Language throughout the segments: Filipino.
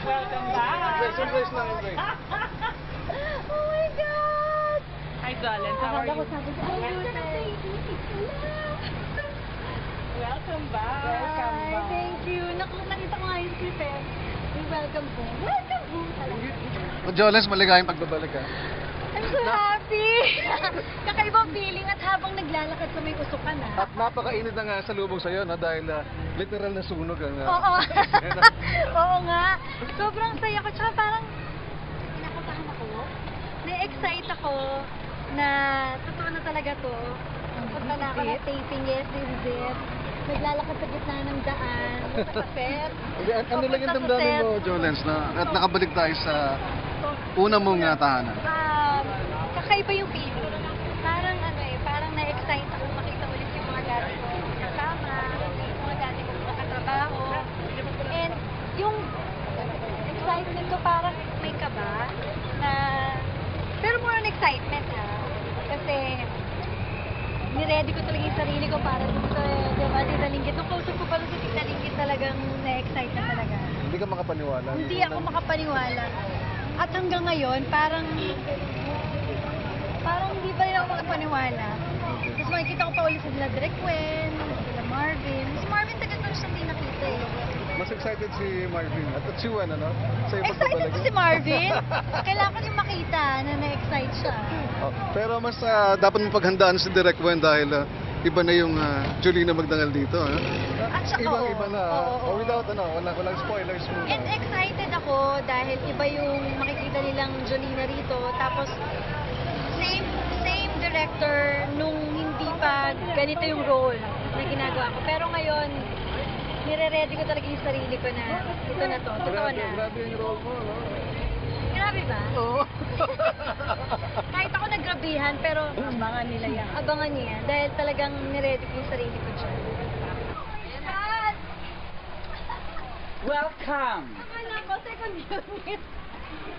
Welcome back. Surprise lang yung break. Oh my God! Hi, Jolens. How are you? Welcome back. Welcome back. Thank you. Nakita ko nga yung script eh. Welcome po. Welcome po talaga. Jolens, maligayang pagbabalik ka. I'm so happy! Kakaibang feeling at habang naglalakad sa may usukan At napakainit na nga sa lubong sa'yo, no? Dahil literal na sunog ang... Oo. Oo nga. Sobrang saya ko. Tsaka parang kinakabahan ako. Na-excite ako na totoo na talaga to. Punta na ako na taping, yes, this is it. Naglalakad sa gitna ng daan. Sa set. Ano lang yung damdamin mo, Jolens, na at nakabalik tayo sa una mong tahanan? Kakaiba yung feeling. Parang parang na-excite ako makita ulit yung mga dati kong kasama, yung mga dati kong nakatrabaho. And yung excitement ko parang may kaba na, pero more on excitement ha. Kasi niready ko talaga yung sarili ko para sa Tita Linggit. Nung kausap ko pa sa Tita Linggit talagang na-excite na talaga. Hindi ka makapaniwala. Hindi ako makapaniwala. At hanggang ngayon, parang hindi pa rin ako makapaniwala. Tapos makikita ko pa ulit sila Direk Gwen, sila Marvin. Si Marvin tagal ko siya hindi nakita eh. Mas excited si Marvin at si Gwen, ano? Sa iyo Excited ko si Marvin. Kailangan ko din makita na na-excite siya. Oh, pero mas dapat mo paghandaan si Direk Gwen dahil iba na yung Jolina Magdangal dito. At saka, Iba na. oo. Without walang spoilers muna. And excited ako dahil iba yung makikita nilang Jolina rito. Tapos, same director nung hindi pa ganito yung role na ginagawa ko. Pero ngayon, nire-ready ko talaga yung sarili ko na ito na to, totoo na. Grabe yung role mo, no? Grabe ba? Oo. Kahit ako naggrabihan, pero Abangan nila yan. abangan niya. Dahil talagang nire-ready ko yung sarili ko dyan. Yan! Welcome! Akala ko, second unit.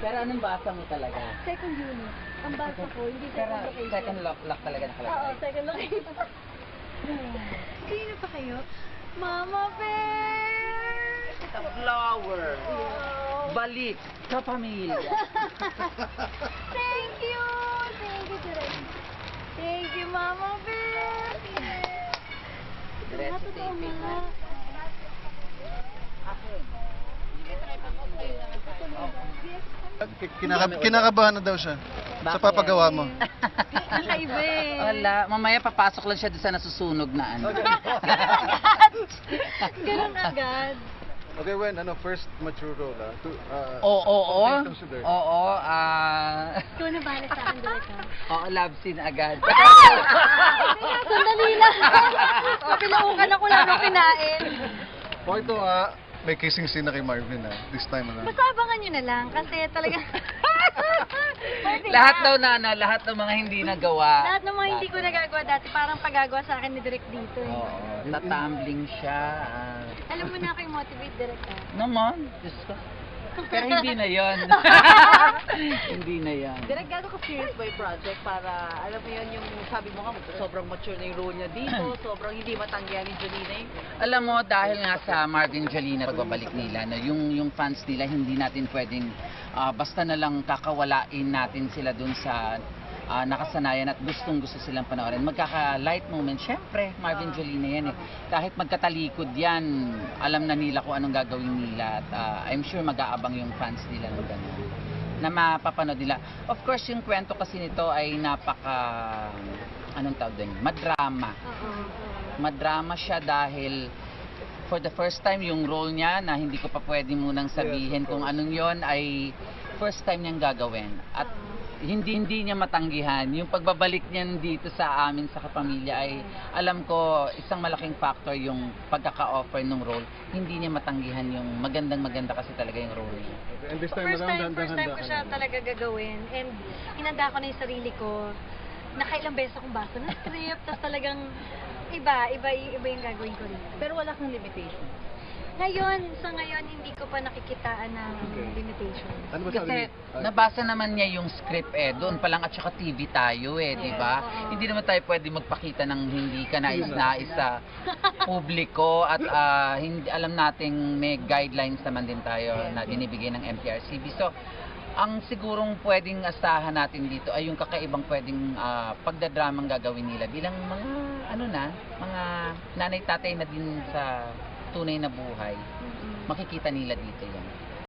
Pero anong basa mo talaga? Second unit. Ang basa ko, hindi Pero second location. second lock talaga Oo, nakalagay. second location. Sino pa kayo? Mama Bear! The flower. Wow! Balik sa pamilya. Thank you! Thank you, Direk. Thank you, Mama Bear! Diretso Totoo taping. nga. Kinakabahan na daw siya sa Bakit? papagawa mo. Kakaiba eh. Wala, mamaya papasok lang siya doon sa nasusunog na ano. Ganun agad. Okay, Gwen, first mature role, Oo. consider. Oo, Ikaw na bala sa akin, Direk, ha? oo, love scene agad. Sandali lang. Pinaukan ako lang ng kinain. O ito, may kissing scene na kay Marvin, this time, Basta abangan nyo na lang kasi talaga... Lahat daw lahat ng mga hindi nagawa. Lahat ng mga hindi ko nagagawa dati, parang pagagawa sa akin ni Direk dito eh. Oo, tatumbling siya. Alam mo na ako yung motivate Direk, ha? Naman, Diyos ko. Pero hindi na yon. Hindi na yan. Direk, gano'n ka serious ba yung project para, alam mo yun, yung sabi mo nga, sobrang mature na yung role niya dito, sobrang hindi matanggihan ni Jolina yung... Alam mo, dahil nga sa Marvin Jolina, pagbabalik nila, no, yung fans nila, hindi natin pwedeng basta na lang kakawalain natin sila dun sa nakasanayan at gustong-gusto silang panoorin. Magkaka-light moment, syempre, Marvin Jolina yan eh. Kahit magkatalikod yan, alam na nila kung anong gagawin nila at I'm sure mag-aabang yung fans nila ng gano'n na mapapanood nila. Of course, yung kwento kasi nito ay anong tawag din? Madrama. Madrama siya dahil for the first time yung role niya na hindi ko pa pwede munang sabihin kung anong yon ay first time niyang gagawin. At hindi niya matanggihan. Yung pagbabalik niya dito sa amin sa kapamilya ay alam ko isang malaking factor yung pagkaka-offer ng role. Hindi niya matanggihan yung maganda kasi talaga yung role niya. And this time, First time ko siya talaga gagawin. And hinanda ko na yung sarili ko. Nakailang beses akong basa ng script. Tapos talagang iba yung gagawin ko rin. Pero wala kang limitation. Sa ngayon, hindi ko pa nakikitaan ng limitation. Ano ba Kasi nabasa naman niya yung script doon pa lang at saka TV tayo di ba? Oo. Hindi naman tayo pwede magpakita ng hindi ka nais-nais sa publiko at hindi alam nating may guidelines naman din tayo na binibigay ng MTRCB. So, ang sigurong pwedeng asahan natin dito ay yung kakaibang pwedeng pagdadramang gagawin nila bilang mga mga nanay-tatay na din sa tunay na buhay. Makikita nila dito yan.